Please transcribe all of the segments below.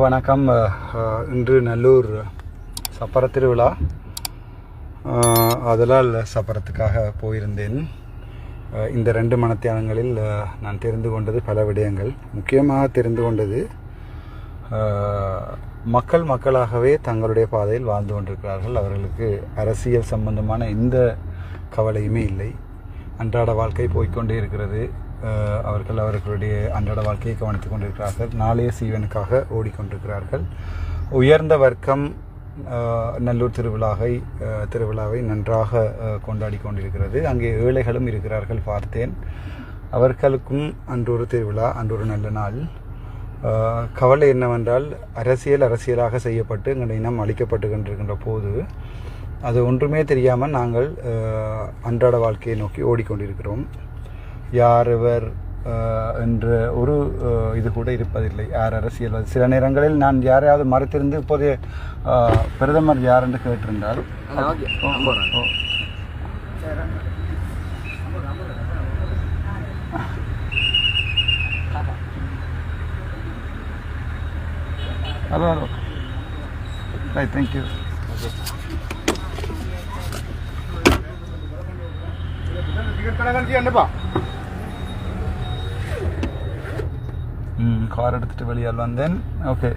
வணக்கம். இன்று நல்லூர் சப்பர திருவிழா. அதனால் சப்பரத்துக்காக போயிருந்தேன். இந்த 2 மணத்தியாலங்களில் நான் தெரிந்து கொண்டது பல விடயங்கள். முக்கியமாக தெரிந்து கொண்டது, மக்களாகவே தங்களுடைய பாதையில் வாழ்ந்து கொண்டிருக்கிறார்கள். அவர்களுக்கு அரசியல் சம்பந்தமான எந்த கவலையுமே இல்லை. அன்றாட வாழ்க்கை போய்கொண்டே இருக்கிறது. அவர்களுடைய அன்றாட வாழ்க்கையை கவனித்துக் கொண்டிருக்கிறார்கள். நாளைய சீவனுக்காக ஓடிக்கொண்டிருக்கிறார்கள். உயர்ந்த வர்க்கம் நல்லூர் திருவிழாவை நன்றாக கொண்டாடி கொண்டிருக்கிறது. அங்கே ஏழைகளும் இருக்கிறார்கள், பார்த்தேன். அவர்களுக்கும் அன்றொரு திருவிழா, அன்றொரு நல்ல நாள். கவலை என்னவென்றால், அரசியலாக செய்யப்பட்டு எங்கள் இனம் அழிக்கப்பட்டு கொண்டிருக்கின்ற போது அது ஒன்றுமே தெரியாமல் நாங்கள் அன்றாட வாழ்க்கையை நோக்கி ஓடிக்கொண்டிருக்கிறோம். யார் இவர் என்ற ஒரு இது கூட இருப்பதில்லை. யார் அரசியல்வாதி? சில நேரங்களில் நான் யாரையாவது மறைத்திருந்து இப்போதைய பிரதமர் யார் என்று கேட்டிருந்தால், ஹலோ ரைட், தேங்க்யூ. கார் எடுத்துட்டு வெளியால் வந்தேன். ஓகே,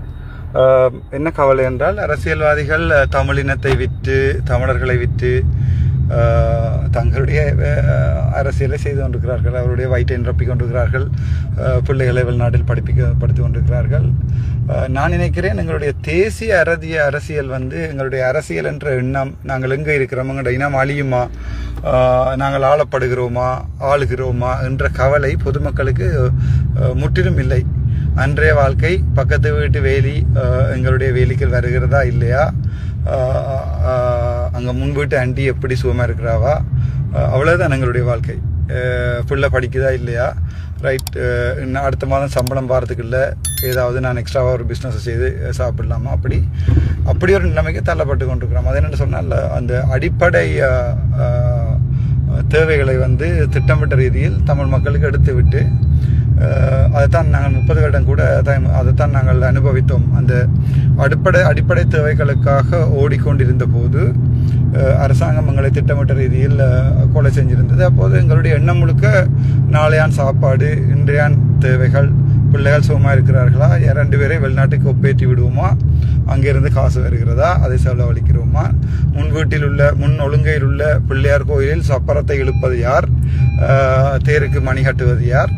என்ன கவலை என்றால், அரசியல்வாதிகள் தமிழினத்தை விற்று, தமிழர்களை விற்று தங்களுடைய அரசியலை செய்து கொண்டிருக்கிறார்கள். அவருடைய வயிற்றை நிரப்பிக் கொண்டிருக்கிறார்கள். பிள்ளைகளை வெளிநாட்டில் படித்துக் கொண்டிருக்கிறார்கள். நான் நினைக்கிறேன், எங்களுடைய தேசிய அரசியல் எங்களுடைய அரசியல் என்ற எண்ணம், நாங்கள் எங்கே இருக்கிறோம், எங்களுடைய இனம் அழியுமா, நாங்கள் ஆளுகிறோமா என்ற கவலை பொதுமக்களுக்கு முற்றிலும் இல்லை. அன்றைய வாழ்க்கை, பக்கத்து வீட்டு வேலி எங்களுடைய வேலிகள் வருகிறதா இல்லையா, அங்கே முன் வீட்டு ஆண்டி எப்படி சுகமாக இருக்கிறாவா, அவ்வளோதான் எங்களுடைய வாழ்க்கை. பிள்ளை படிக்குதா இல்லையா, ரைட், இன்னும் அடுத்த மாதம் சம்பளம் பாரத்துக்கு இல்லை, ஏதாவது நான் எக்ஸ்ட்ராவாக ஒரு பிஸ்னஸ் செய்து சாப்பிடலாமா, அப்படி ஒரு நிலைமைக்கு தள்ளப்பட்டு கொண்டிருக்கிறோம். அது என்னென்னு சொன்னால், அந்த அடிப்படை தேவைகளை திட்டமிட்ட ரீதியில் தமிழ் மக்களுக்கு எடுத்து விட்டு, அதைத்தான் நாங்கள் 30 வருடம் கூட அதைத்தான் நாங்கள் அனுபவித்தோம். அந்த அடிப்படை தேவைகளுக்காக ஓடிக்கொண்டிருந்த போது அரசாங்கம் எங்களை திட்டமிட்ட ரீதியில் கொலை செஞ்சிருந்தது. அப்போது எங்களுடைய எண்ணம் முழுக்க நாளையான் சாப்பாடு, இன்றையான் தேவைகள், பிள்ளைகள் சுகமாக இருக்கிறார்களா, 2 பேரை வெளிநாட்டுக்கு ஒப்பேற்றி விடுவோமா, அங்கிருந்து காசு வருகிறதா, அதை செலவழிக்கிறோமா, முன் ஒழுங்கையில் உள்ள பிள்ளையார் கோயிலில் சப்பரத்தை இழுப்பது யார், தேருக்கு மணி கட்டுவது யார்,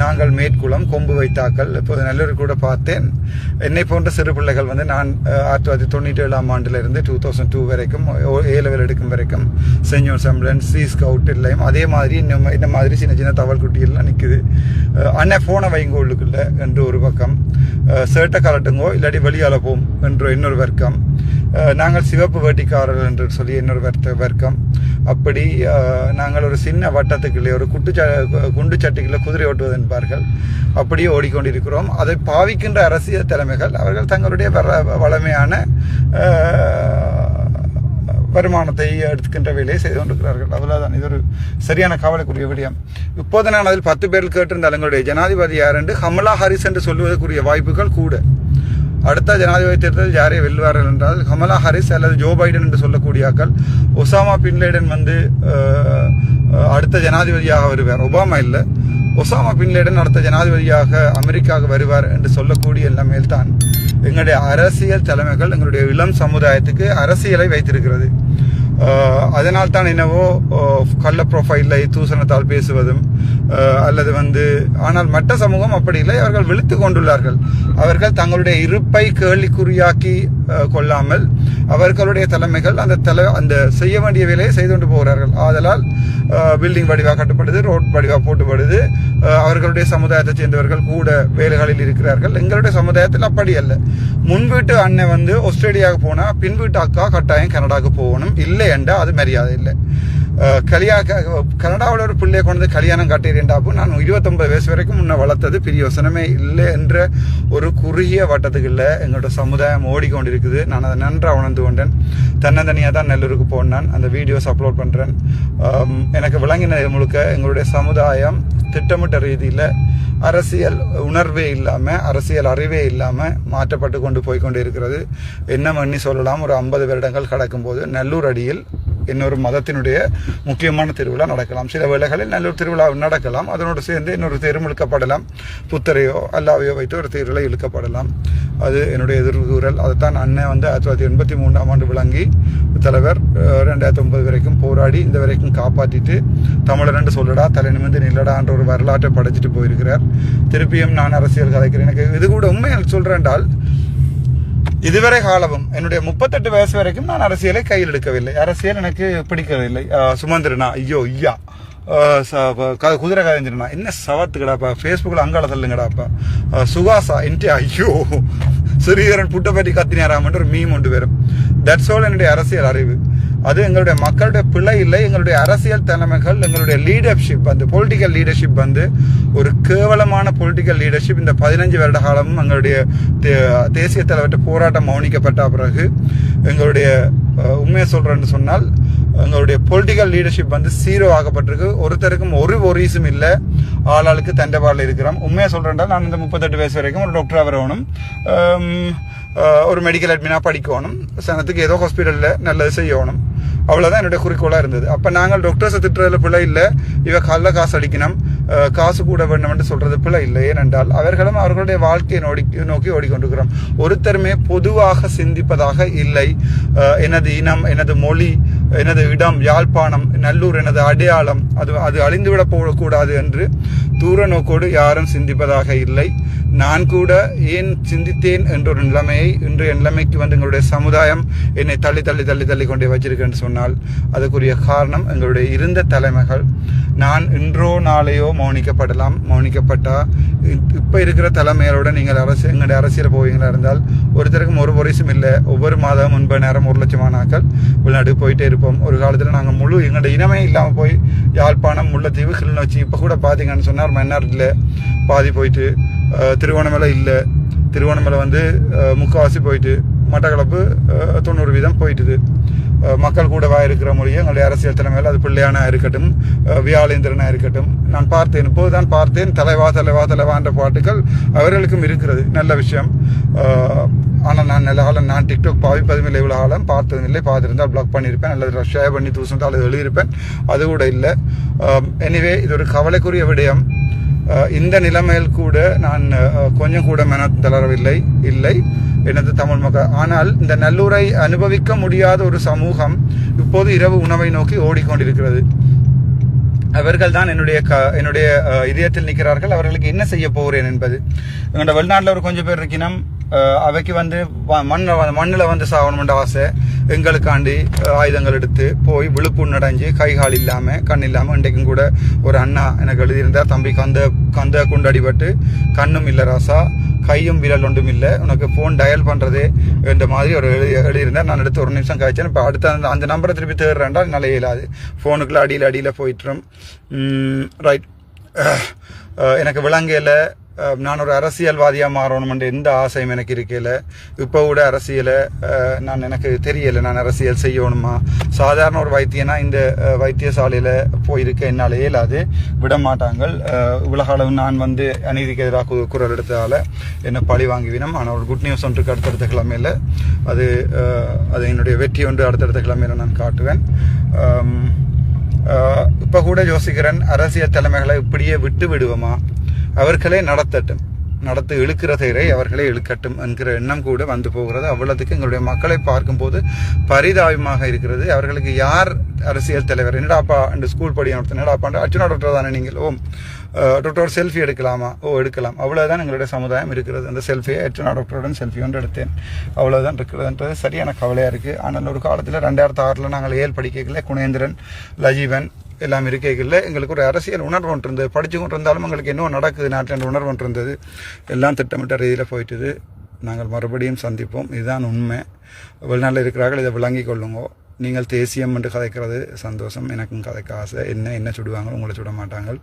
நாங்கள் மேற்குளம் கொம்பு வைத்தாக்கள். இப்போது நல்லூர் கூட பார்த்தேன். என்னை போன்ற சிறு பிள்ளைகள் நான் 1997ஆம் ஆண்டிலிருந்து 2002 வரைக்கும் A-level எடுக்கும் வரைக்கும் saint John ambulance, sea scout இல்லையும் அதே மாதிரி இந்த மாதிரி சின்ன தவள் குட்டியெல்லாம் நிற்குது. அண்ணன் போனை வைங்கோ உள்ளுக்குள்ள என்று ஒரு பக்கம், சேட்டை கலட்டுங்கோ இல்லாட்டி வெளியால போம் என்று இன்னொரு வர்க்கம், நாங்கள் சிவப்பு வேட்டிக்காரர்கள் என்று சொல்லி இன்னொரு வர்க்கம். அப்படி நாங்கள் ஒரு சின்ன வட்டத்துக்குள்ளே, ஒரு குண்டு சட்டிக்குள்ளே குதிரை ஓட்டுவது என்பார்கள், அப்படியே ஓடிக்கொண்டிருக்கிறோம். அதை பாவிக்கின்ற அரசியல் தலைமைகள் அவர்கள் தங்களுடைய வளமையான வருமானத்தை எடுத்துக்கின்ற வேலையை செய்து கொண்டிருக்கிறார்கள். அவ்வளவுதான். இது ஒரு சரியான கவலைக்குரிய விடயம். இப்போது நான் அதில் 10 பேர் கேட்டிருந்தால் எங்களுடைய ஜனாதிபதி யார் என்று கமலா ஹாரிஸ் என்று சொல்வதற்குரிய வாய்ப்புகள் கூட. அடுத்த ஜனாதிபதி தேர்தல் யாரை வெல்வார்கள் என்றால் கமலா ஹாரிஸ் அல்லது ஜோ பைடன் என்று சொல்லக்கூடியாக்கள். ஒசாமா பின் லேடன் அடுத்த ஜனாதிபதியாக வருவார். ஒபாமா இல்லை, ஒசாமா பின் லேடன் அடுத்த ஜனாதிபதியாக அமெரிக்காவுக்கு வருவார் என்று சொல்லக்கூடிய எல்லாமேல் தான் எங்களுடைய அரசியல் தலைமைகள் எங்களுடைய இளம் சமுதாயத்துக்கு அரசியலை வைத்திருக்கிறது. அதனால் தான் என்னவோ கள்ள ப்ரொஃபைலில் தூசணத்தால் பேசுவதும் அல்லது ஆனால் மற்ற சமூகம் அப்படி இல்லை. அவர்கள் விழித்து கொண்டுள்ளார்கள். அவர்கள் தங்களுடைய இருப்பை கேள்விக்குறியாக்கி கொள்ளாமல் அவர்களுடைய தலைமைகள் அந்த செய்ய வேண்டிய வேலையை செய்து கொண்டு போகிறார்கள். ஆதலால் பில்டிங் வடிவாக கட்டப்படுது, ரோட் வடிவாக போட்டுப்படுது. அவர்களுடைய சமுதாயத்தை சேர்ந்தவர்கள் கூட வேலைகளில் இருக்கிறார்கள். எங்களுடைய சமுதாயத்தில் அப்படி அல்ல. முன் வீட்டு அண்ணன் ஆஸ்திரேலியாவுக்கு போனால் பின் வீட்டு அக்கா கட்டாயம் கனடாவுக்கு போகணும், இல்லை என்றால் அது மரியாதை இல்லை. கனடாவில் ஒரு பிள்ளையை கொண்டு கல்யாணம் காட்டியிருந்தாப்போ நான் 29 வயசு வரைக்கும் முன்ன வளர்த்தது பிரியோசனமே இல்லை என்ற ஒரு குறுகிய வட்டத்துக்குள்ள எங்களோட சமுதாயம் ஓடிக்கொண்டிருக்குது. நான் அதை நன்றாக உணர்ந்து கொண்டேன். தன்னந்தனியாக தான் நல்லூருக்கு போனேன். அந்த வீடியோஸ் அப்லோட் பண்ணுறேன். எனக்கு விளங்கின முழுக்க எங்களுடைய சமுதாயம் திட்டமிட்ட ரீதியில் அரசியல் உணர்வே இல்லாமல் அரசியல் அறிவே இல்லாமல் மாற்றப்பட்டு கொண்டு போய்கொண்டு இருக்கிறது. என்ன பண்ணி சொல்லலாம், ஒரு 50 வருடங்கள் கடக்கும்போது நல்லூர் அடியில் இன்னொரு மதத்தினுடைய முக்கியமான திருவிழா நடக்கலாம். சில வேளைகளில் நல்லூர் திருவிழா நடக்கலாம், அதனோடு சேர்ந்து இன்னொரு தேரும் இழுக்கப்படலாம், புத்தரையோ அல்லாவையோ வைத்து ஒரு தேர்வில் இழுக்கப்படலாம். அது என்னுடைய எதிர்கூறல். அதுதான் அண்ணன் 1983ஆம் ஆண்டு விளங்கி தலைவர் 2009 வரைக்கும் போராடி இந்த வரைக்கும் காப்பாற்றிட்டு தமிழர் என்று சொல்லடா தலை நிமிர்ந்து நில்லடான்ற ஒரு வரலாற்றை படைச்சிட்டு போயிருக்கிறார். திருப்பியும் நான் அரசியல் கதைக்கிறேன். எனக்கு இது கூட உண்மையாக சொல்றேன்டால், இதுவரை காலமும் என்னுடைய 38 வயசு வரைக்கும் நான் அரசியலை கையில் எடுக்கவில்லை. அரசியல் எனக்கு பிடிக்கவில்லை. சுமந்திரனா ஐயோ ஐயா, குதிரை கதைஞ்சிருனா என்ன சவத்துக்கடாப்பா, ஃபேஸ்புக்கில் அங்காள தள்ளுங்கடாப்பா, சுகாசா என்கிட்ட ஐயோ சிறியரன் புட்டை பற்றி கத்தினாராமன்ற ஒரு மீம் ஒன்று வரும். தட்ஸ் ஆல் என்னுடைய அரசியல் அறிவு. அது எங்களுடைய மக்களுடைய பிழை இல்லை. எங்களுடைய அரசியல் தலைமைகள், எங்களுடைய லீடர்ஷிப், அந்த பொலிட்டிக்கல் லீடர்ஷிப் ஒரு கேவலமான பொலிட்டிக்கல் லீடர்ஷிப். இந்த 15 வருட காலமும் எங்களுடைய தேசிய தலைவர்கிட்ட போராட்டம் மௌனிக்கப்பட்ட பிறகு எங்களுடைய உண்மையை சொல்றேன்னு சொன்னால் எங்களுடைய பொலிட்டிக்கல் லீடர்ஷிப் 0 ஆகப்பட்டிருக்கு. ஒருத்தருக்கும் ஒரு ஒரீஸும் இல்லை. ஆளாளுக்கு தண்டவாளில் இருக்கிறோம். உண்மையை சொல்றேன்டா, நான் இந்த 38 வயசு வரைக்கும் ஒரு டாக்டராக வரணும், ஒரு மெடிக்கல் அட்மினா படிக்கணும், சனத்துக்கு ஏதோ ஹாஸ்பிட்டலில் நல்லது செய்யணும், அவ்வளோதான் என்னுடைய குறிக்கோளாக இருந்தது. அப்போ நாங்கள் டாக்டர்ஸை திட்டுறதுல பிள்ளை இல்லை, இவ காலைல காசு அடிக்கணும், காசு கூட வேணும் என்று சொல்றது பிள்ளை இல்லை. ஏனென்றால் அவர்களும் அவர்களுடைய வாழ்க்கையை நோக்கி ஓடிக்கொண்டிருக்கிறோம். ஒருத்தருமே பொதுவாக சிந்திப்பதாக இல்லை. எனது இனம், எனது மொழி, எனது இடம் யாழ்ப்பாணம், நல்லூர் எனது அடையாளம், அது அழிந்துவிடப் போகக்கூடாது என்று தூர நோக்கோடு யாரும் சிந்திப்பதாக இல்லை. நான் கூட ஏன் சிந்தித்தேன் என்ற ஒரு நிலைமையை இன்றைய நிலைமைக்கு எங்களுடைய சமுதாயம் என்னை தள்ளி தள்ளி தள்ளி தள்ளி கொண்டே வச்சிருக்கேன்னு சொன்னால் அதுக்குரிய காரணம் எங்களுடைய இருந்த தலைமைகள். நான் இன்றோ நாளையோ மௌனிக்கப்படலாம். மௌனிக்கப்பட்டா இப்போ இருக்கிற தலைமைகளோட நீங்கள் எங்களுடைய அரசியல் போவீங்களா இருந்தால் ஒருத்தருக்கும் ஒரு பொரிசும் இல்லை. ஒவ்வொரு மாதம் 9 நேரம் 1 லட்சமானாக்கள் வெளிநாடு போயிட்டே இருப்போம். ஒரு காலத்தில் நாங்கள் முழு எங்களுடைய இனமே இல்லாமல் போய் யாழ்ப்பாணம், முல்லைத்தீவு, கிளிநொச்சி, இப்போ கூட பார்த்தீங்கன்னு சொன்னார் மன்னாரில் பாதி போயிட்டு, திருவோணமலை இல்லை, திருவோணமலை முக்கால்வாசி போயிட்டு, மட்டக்களப்பு 90% போயிட்டுது. மக்கள் கூடவா இருக்கிற மொழியை எங்களுடைய அரசியல் தலைமையில் அது பிள்ளையானா இருக்கட்டும், வியாழேந்திரனா இருக்கட்டும், நான் பார்த்தேன், இப்போதுதான் பார்த்தேன். தலைவா தலைவா தலைவான்ற பாட்டுகள் அவர்களுக்கும் இருக்கிறது, நல்ல விஷயம். ஆனால் நான் நல்ல காலம் நான் டிக்டாக் பாவிப்பதும் இல்லை, இவ்வளோ காலம் பார்த்ததும் இல்லை. பார்த்துருந்தால் பிளாக் பண்ணியிருப்பேன், அல்லது ஷேர் பண்ணி தூசிருந்தால் அது எழுதியிருப்பேன், அது கூட இல்லை. எனிவே இது ஒரு கவலைக்குரிய விடயம். இந்த நிலைமையில் கூட நான் கொஞ்சம் கூட மன தளரவில்லை இல்லை எனது தமிழ் மக்கள். ஆனால் இந்த நல்லூரை அனுபவிக்க முடியாத ஒரு சமூகம் இப்போது இரவு உணவை நோக்கி ஓடிக்கொண்டிருக்கிறது. அவர்கள் தான் என்னுடைய இதயத்தில் நிற்கிறார்கள். அவர்களுக்கு என்ன செய்ய போகிறேன் என்பது. எங்களோட வெளிநாட்டில் ஒரு கொஞ்சம் பேர் இருக்கணும், அவைக்கு மண்ணில் சாகணும்ன்ற ஆசை. எங்களுக்காண்டி ஆயுதங்கள் எடுத்து போய் விழுப்புண் அடைஞ்சு கை கால் இல்லாமல் கண் இல்லாமல். இன்றைக்கும் கூட ஒரு அண்ணா எனக்கு எழுதியிருந்தார், தம்பி கந்த குண்டடிபட்டு கண்ணும் இல்லை ராசா, கையும் விரல் ஒன்றும் இல்லை, உனக்கு ஃபோன் டயல் பண்ணுறதே என்ற மாதிரி ஒரு எழுதியிருந்தார். நான் எடுத்து 1 நிமிஷம் கழிச்சேன். இப்போ அடுத்த அந்த நம்பரை திருப்பி தேடுறேன்டா என்னால் இயலாது. ஃபோனுக்குள்ள அடியில் போயிட்டுரும். ரைட், எனக்கு விளங்கையில் நான் ஒரு அரசியல்வாதியாக மாறணும்ன்ற எந்த ஆசையும் எனக்கு இருக்கையில். இப்போ கூட அரசியலை எனக்கு தெரியலை, நான் அரசியல் செய்யணுமா. சாதாரண ஒரு வைத்தியனா இந்த வைத்தியசாலையில் போயிருக்க என்னால் இயலாது, விட மாட்டாங்கள். உலகளவு நான் அநீதிக்கு எதிராக குரல் எடுத்ததால் என்னை பழி வாங்கிவினோம். ஆனால் ஒரு குட் நியூஸ் ஒன்றுக்கு அடுத்தடுத்த கிழமையில் அது என்னுடைய வெற்றி ஒன்று அடுத்தடுத்த கிழமையில் நான் காட்டுவேன். இப்போ கூட யோசிக்கிறேன், அரசியல் தலைமைகளை இப்படியே விட்டு விடுவோமா, அவர்களே நடத்து இழுக்கிற தேரை அவர்களே இழுக்கட்டும் என்கிற எண்ணம் கூட போகிறது. அவ்வளவுக்கு எங்களுடைய மக்களை பார்க்கும்போது பரிதாபமாக இருக்கிறது. அவர்களுக்கு யார் அரசியல் தலைவர்? என்னடாப்பா இந்த ஸ்கூல் படிக்க என்னடாப்பா அர்ச்சனா டாக்டர் தானே நீங்கள்? டாக்டர் செல்ஃபி எடுக்கலாமா? எடுக்கலாம். அவ்வளவுதான் எங்களுடைய சமுதாயம் இருக்கிறது. அந்த செல்ஃபியை அர்ச்சனா டாக்டருடன் செல்ஃபி ஒன்று எடுத்தேன், அவ்வளவுதான் இருக்கிறதுன்றது சரியான கவலையா இருக்கு. ஆனால் ஒரு காலத்தில் 2006 நாங்கள் 7 படிக்கல, குணேந்திரன், லஜீவன் எல்லாம் இருக்கைகளில் எங்களுக்கு ஒரு அரசியல் உணர்வு ஒன்று இருந்தது. படித்து கொண்டு இருந்தாலும் எங்களுக்கு இன்னும் நடக்குது நாட்டில் உணர்வு ஒன்று இருந்தது. எல்லாம் திட்டமிட்ட ரீதியில் போயிட்டுது. நாங்கள் மறுபடியும் சந்திப்போம். இதுதான் உண்மை. வெளிநாட்டில் இருக்கிறார்கள், இதை விளங்கி கொள்ளுங்கோ. நீங்கள் தேசியம் என்று கதைக்கிறது சந்தோஷம், எனக்கும் கதைக்க ஆசை. என்ன சுடுவாங்க, உங்களை சுட மாட்டாங்க.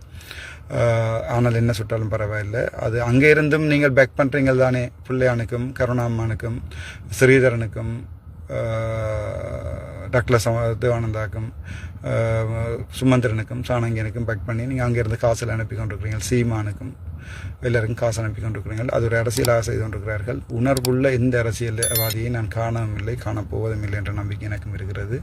ஆனால் என்ன சுட்டாலும் பரவாயில்லை. அது அங்கே இருந்தும் நீங்கள் பேக் பண்ணுறீங்க தானே. பிள்ளையானுக்கும், கருணாம்மானுக்கும், ஸ்ரீதரனுக்கும், டக்ளஸ் தேவானந்தாக்கும், சுமந்திரனுக்கும், சாணங்கியனுக்கும் பேக் பண்ணி நீங்கள் அங்கேருந்து காசில் அனுப்பி கொண்டிருக்கிறீங்க. சீமானுக்கும் எல்லாருக்கும் காசு அனுப்பி கொண்டிருக்கிறார்கள். அது ஒரு அரசியலாக செய்து கொண்டிருக்கிறார்கள். உணர்வுள்ள எந்த அரசியல்வாதியை நான் காணவும் இல்லை, காணப்போவதும் இல்லை என்ற நம்பிக்கை எனக்கும் இருக்கிறது.